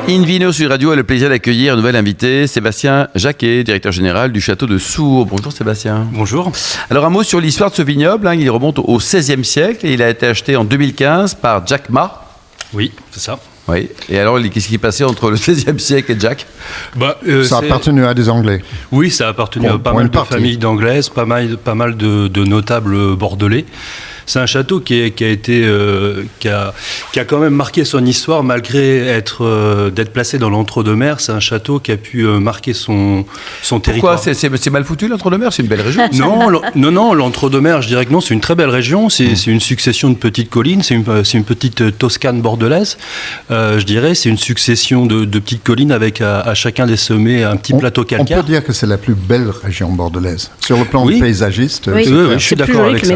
Invino sur Radio a le plaisir d'accueillir un nouvel invité, Sébastien Jacquet, directeur général du château de Sourds. Bonjour Sébastien. Bonjour. Alors un mot sur l'histoire de ce vignoble, il remonte au XVIe siècle et il a été acheté en 2015 par Jack Ma. Oui, c'est ça. Oui. Et alors, qu'est-ce qui est passé entre le XVIe siècle et Jack ? Ça a appartenu à des Anglais. Oui, ça a appartenu à pas mal de familles d'anglaises, pas mal de notables bordelais. C'est un château qui a quand même marqué son histoire malgré d'être placé dans l'entre-deux-mers. C'est un château qui a pu marquer son territoire. Pourquoi c'est mal foutu l'entre-deux-mers ? C'est une belle région. Non, l'entre-deux-mers, je dirais que non, c'est une très belle région. C'est une succession de petites collines. C'est une petite Toscane bordelaise. Je dirais, c'est une succession de petites collines avec à chacun des sommets un petit plateau calcaire. On peut dire que c'est la plus belle région bordelaise sur le plan paysagiste. Oui, je suis d'accord avec ça.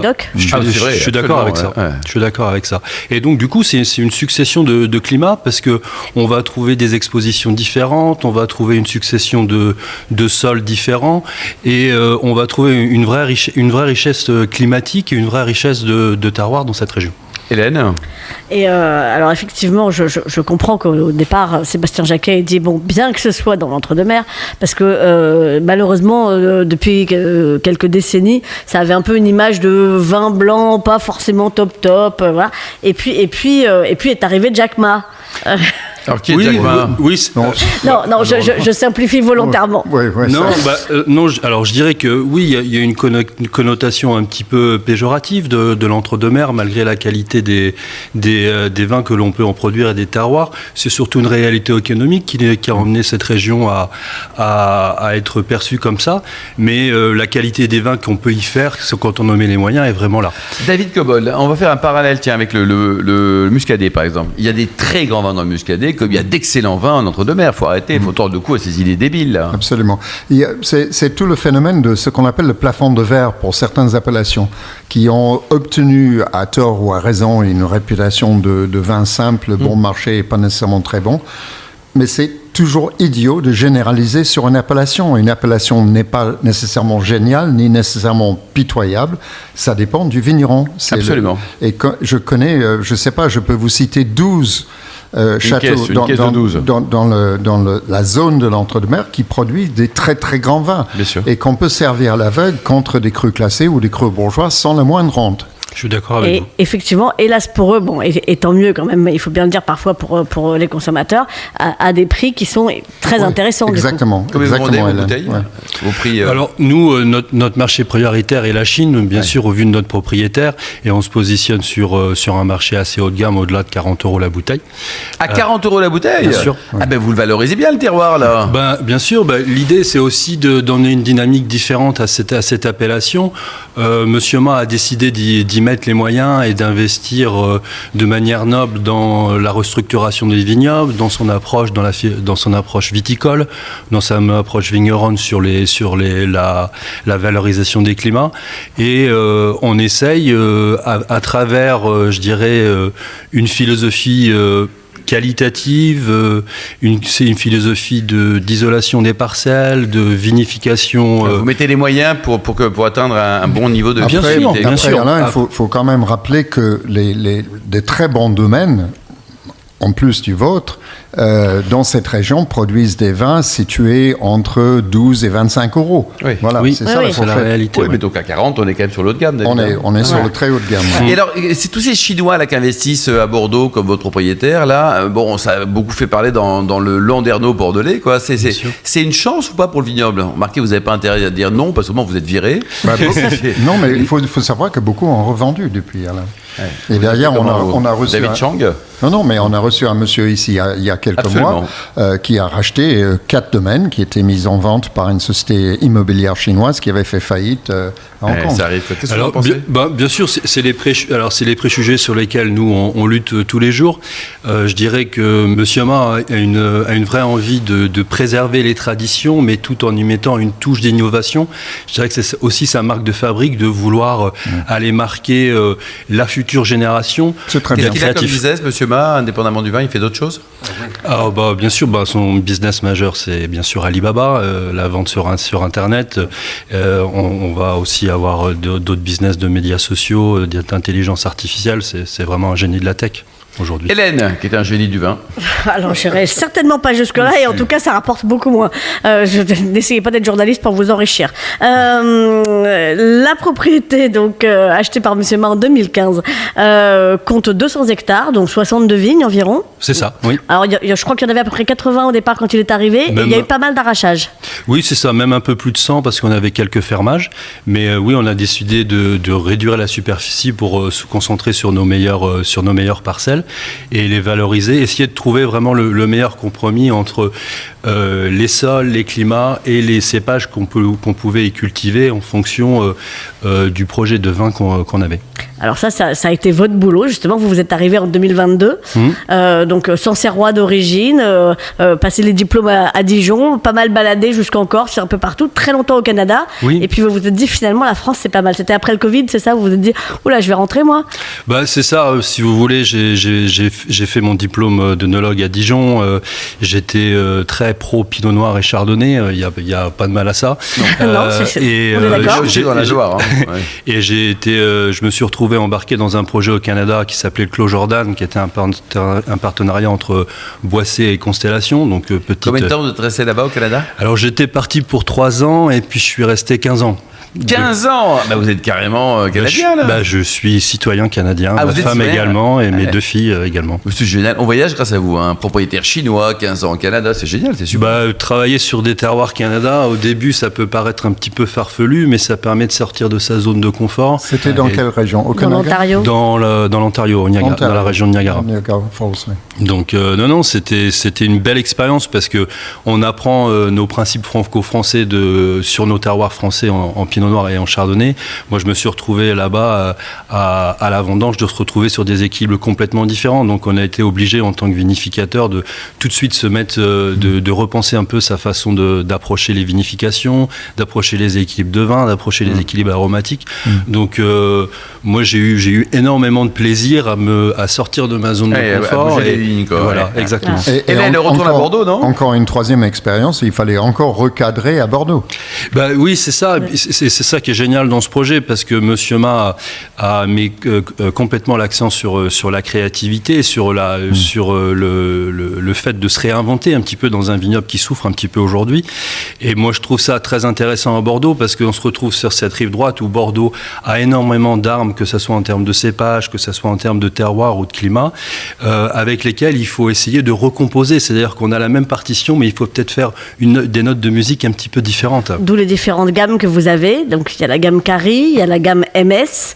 Je suis d'accord avec ça. Ouais. Je suis d'accord avec ça. Et donc, du coup, c'est une succession de climats parce que on va trouver des expositions différentes, on va trouver une succession de sols différents et on va trouver une vraie richesse climatique et une vraie richesse de terroir dans cette région. Hélène ? Et alors effectivement, je comprends qu'au départ, Sébastien Jacquet ait dit, bon, bien que ce soit dans l'entre-deux-mers, parce que malheureusement, depuis quelques décennies, ça avait un peu une image de vin blanc, pas forcément top, voilà. Et puis est arrivé Jack Ma. Alors qui est Jack Ma ? Non, je simplifie volontairement. Alors je dirais que oui, il y a une connotation un petit peu péjorative de l'entre-deux-mers, malgré la qualité des vins que l'on peut en produire et des terroirs. C'est surtout une réalité économique qui a emmené cette région à être perçue comme ça. Mais la qualité des vins qu'on peut y faire, quand on en met les moyens, est vraiment là. David Cobol, on va faire un parallèle avec le muscadet par exemple. Il y a des très grands vins dans le muscadet, comme il y a d'excellents vins en entre-deux-mers. Il faut arrêter, il faut tordre le cou à ces idées débiles là. Absolument. C'est tout le phénomène de ce qu'on appelle le plafond de verre pour certaines appellations qui ont obtenu à tort ou à raison une réputation de vin simple, bon marché et pas nécessairement très bon. Mais c'est toujours idiot de généraliser sur une appellation. Une appellation n'est pas nécessairement géniale, ni nécessairement pitoyable. Ça dépend du vigneron. Absolument. Et je connais, je ne sais pas, je peux vous citer 12 châteaux dans la zone de l'entre-deux-mers qui produit des très très grands vins. Bien sûr. Et qu'on peut servir à l'aveugle contre des crus classés ou des crus bourgeois sans la moindre honte. Je suis d'accord avec vous. Effectivement, hélas pour eux, et tant mieux quand même, il faut bien le dire parfois pour les consommateurs, à des prix qui sont très intéressants. Exactement. Comme vous vendez vos bouteilles au prix, Alors nous, notre marché prioritaire est la Chine, bien sûr, au vu de notre propriétaire, et on se positionne sur un marché assez haut de gamme, au-delà de 40 € la bouteille. À 40 € la bouteille ? Bien sûr. Ah ben vous le valorisez bien le terroir là. Bien sûr, l'idée c'est aussi de donner une dynamique différente à cette appellation. Monsieur Ma a décidé d'y mettre les moyens et d'investir de manière noble dans la restructuration des vignobles, dans son approche viticole, dans sa approche vigneronne sur la valorisation des climats. Et on essaye à travers, je dirais, une philosophie qualitative, c'est une philosophie d'isolation des parcelles, de vinification. Vous mettez les moyens pour atteindre un bon niveau de Bien sûr. Alain, il faut quand même rappeler que des très bons domaines, en plus du vôtre, dans cette région, produisent des vins situés entre 12 et 25 €. Oui. Voilà, c'est ça la réalité. Oui, mais donc à 40, on est quand même sur l'eau de gamme. On est sur le très haut de gamme. Et alors, c'est tous ces Chinois là qui investissent à Bordeaux comme votre propriétaire là. Bon, ça a beaucoup fait parler dans le Landerneau bordelais, quoi. C'est une chance ou pas pour le vignoble ? Remarquez, vous n'avez pas intérêt à dire non parce que vous êtes viré. Non, mais il faut savoir que beaucoup ont revendu depuis, Alain. Ouais. Et derrière, on a reçu David Chang. Non, mais on a reçu un monsieur ici il y a quelques mois qui a racheté 4 domaines qui étaient mis en vente par une société immobilière chinoise qui avait fait faillite à Hong Kong. Ça arrive. Qu'est-ce que vous en pensez ? Bien sûr, c'est les préjugés sur lesquels nous on lutte tous les jours. Je dirais que Monsieur Ma a une vraie envie de préserver les traditions, mais tout en y mettant une touche d'innovation. Je dirais que c'est aussi sa marque de fabrique de vouloir aller marquer la future génération. C'est très bien. Qu'est-ce qu'il a comme business, Monsieur Ma, indépendamment du vin, il fait d'autres choses ? Bien sûr, son business majeur, c'est bien sûr Alibaba, la vente sur Internet. On va aussi avoir d'autres business de médias sociaux, d'intelligence artificielle. C'est vraiment un génie de la tech. aujourd'hui. Hélène, qui est un génie du vin. Alors, je n'irai certainement pas jusque-là, et en tout cas, ça rapporte beaucoup moins. N'essayez pas d'être journaliste pour vous enrichir. La propriété, donc, achetée par Monsieur Ma en 2015, compte 200 hectares, donc 62 vignes environ. C'est ça, oui. Alors, je crois qu'il y en avait à peu près 80 au départ quand il est arrivé, et il y a eu pas mal d'arrachages. Oui, c'est ça, même un peu plus de 100 parce qu'on avait quelques fermages. Mais oui, on a décidé de réduire la superficie pour se concentrer sur nos meilleures parcelles et les valoriser, essayer de trouver vraiment le meilleur compromis entre les sols, les climats et les cépages qu'on pouvait y cultiver en fonction du projet de vin qu'on avait. Alors ça a été votre boulot, justement. Vous êtes arrivé en 2022, donc Sancerrois d'origine, passé les diplômes à Dijon, pas mal baladé jusqu'en Corse, un peu partout, très longtemps au Canada. Oui. Et puis vous vous êtes dit, finalement, la France, c'est pas mal. C'était après le Covid, c'est ça? Vous vous êtes dit, oula, je vais rentrer, moi? Bah, c'est ça, si vous voulez, j'ai fait mon diplôme d'œnologue à Dijon. J'étais très pro Pinot Noir et Chardonnay, il y a pas de mal à ça. Non, on est d'accord. J'ai dans la Loire. Ouais. Et je me suis retrouvé embarqué dans un projet au Canada qui s'appelait le Clos Jordan, qui était un partenariat entre Boissé et Constellation. Donc, Combien de temps vous êtes resté là-bas au Canada? Alors j'étais parti pour 3 ans et puis je suis resté 15 ans. 15 ans. Vous êtes carrément canadien, là. Je suis citoyen canadien, ma femme citoyen également et mes 2 filles également. C'est génial. On voyage grâce à vous, un propriétaire chinois, 15 ans au Canada, c'est génial, c'est super. Travailler sur des terroirs Canada, au début, ça peut paraître un petit peu farfelu, mais ça permet de sortir de sa zone de confort. C'était dans quelle région? Au Canada? Dans l'Ontario. Dans l'Ontario, dans la région de Niagara. Niagara Falls, oui. Donc non, c'était une belle expérience parce que on apprend nos principes franco-français sur nos terroirs français en Pinot Noir et en Chardonnay. Moi, je me suis retrouvé là-bas à la vendange de se retrouver sur des équilibres complètement différents. Donc, on a été obligé en tant que vinificateur de tout de suite se mettre, de repenser un peu sa façon d'approcher les vinifications, d'approcher les équilibres de vin, d'approcher les équilibres aromatiques. Donc, moi, j'ai eu énormément de plaisir à sortir de ma zone de confort. Voilà, exactement. Et là, le retour à Bordeaux, non? Encore une troisième expérience, il fallait encore recadrer à Bordeaux. Oui, c'est ça. C'est ça qui est génial dans ce projet parce que Monsieur Ma a mis complètement l'accent sur la créativité, sur le fait de se réinventer un petit peu dans un vignoble qui souffre un petit peu aujourd'hui. Et moi, je trouve ça très intéressant à Bordeaux parce qu'on se retrouve sur cette rive droite où Bordeaux a énormément d'armes, que ce soit en termes de cépage, que ce soit en termes de terroir ou de climat, avec lesquels il faut essayer de recomposer. C'est-à-dire qu'on a la même partition, mais il faut peut-être faire des notes de musique un petit peu différentes. D'où les différentes gammes que vous avez. Donc, il y a la gamme Cari, il y a la gamme MS,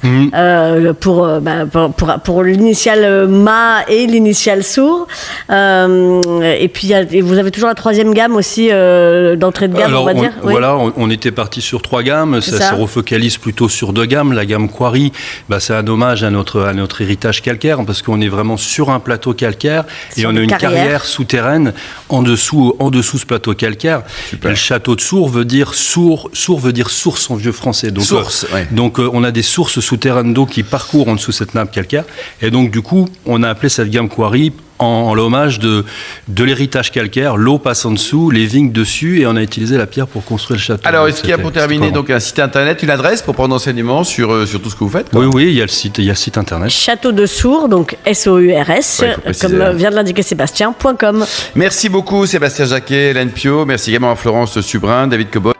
pour l'initiale Ma et l'initiale Sour. Et puis, vous avez toujours la troisième gamme aussi d'entrée de gamme, on va dire. Voilà, on était parti sur 3 gammes. Ça se refocalise plutôt sur 2 gammes. La gamme Quarry, c'est un hommage à notre héritage calcaire parce qu'on est vraiment sur un plateau calcaire et on a une carrière souterraine en dessous ce plateau calcaire. Et le château de Sour veut dire source en vieux français. Donc, donc on a des sources souterraines d'eau qui parcourent en dessous de cette nappe calcaire. Et donc du coup, on a appelé cette gamme Quarry en l'hommage de l'héritage calcaire. L'eau passe en dessous, les vignes dessus, et on a utilisé la pierre pour construire le château. Alors, est-ce qu'il y a pour terminer donc un site internet, une adresse pour prendre enseignement sur tout ce que vous faites, quoi? Oui, il y a le site internet. Château de Sour, donc SOURS, comme vient de l'indiquer Sébastien.com. Merci beaucoup Sébastien Jacquet, Hélène Piot. Merci également à Florence Subrin, David Cobol.